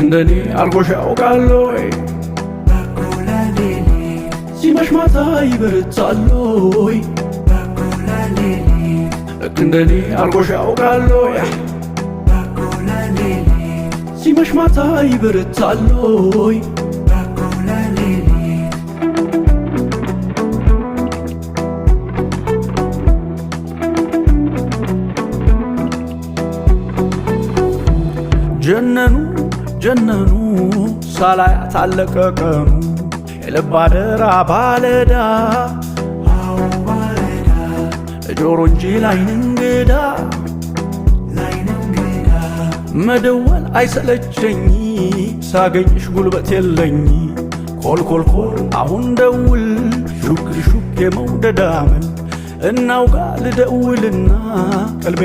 እንደኔ አርጎሽ ያውቃሎይ ሲመሽ ማታ ይበረታሎይ እንደኔ አርጎሽ ያውቃሎይ ሲመሽ ማታ ይበረታሎይ ጀነኑ ሳላያት አለቀ ቀኑ የልብ አደራ ባለዳ ጆሮ እንጂ ላይን እንግዳ መደወል አይሰለቸኝ ሳገኝሽ ጉልበት የለኝ ኮልኮልኮል አሁን ደውል ሹክ ሹክ የመውደድ አመል እናውጋ ልደውልና ቀልቤ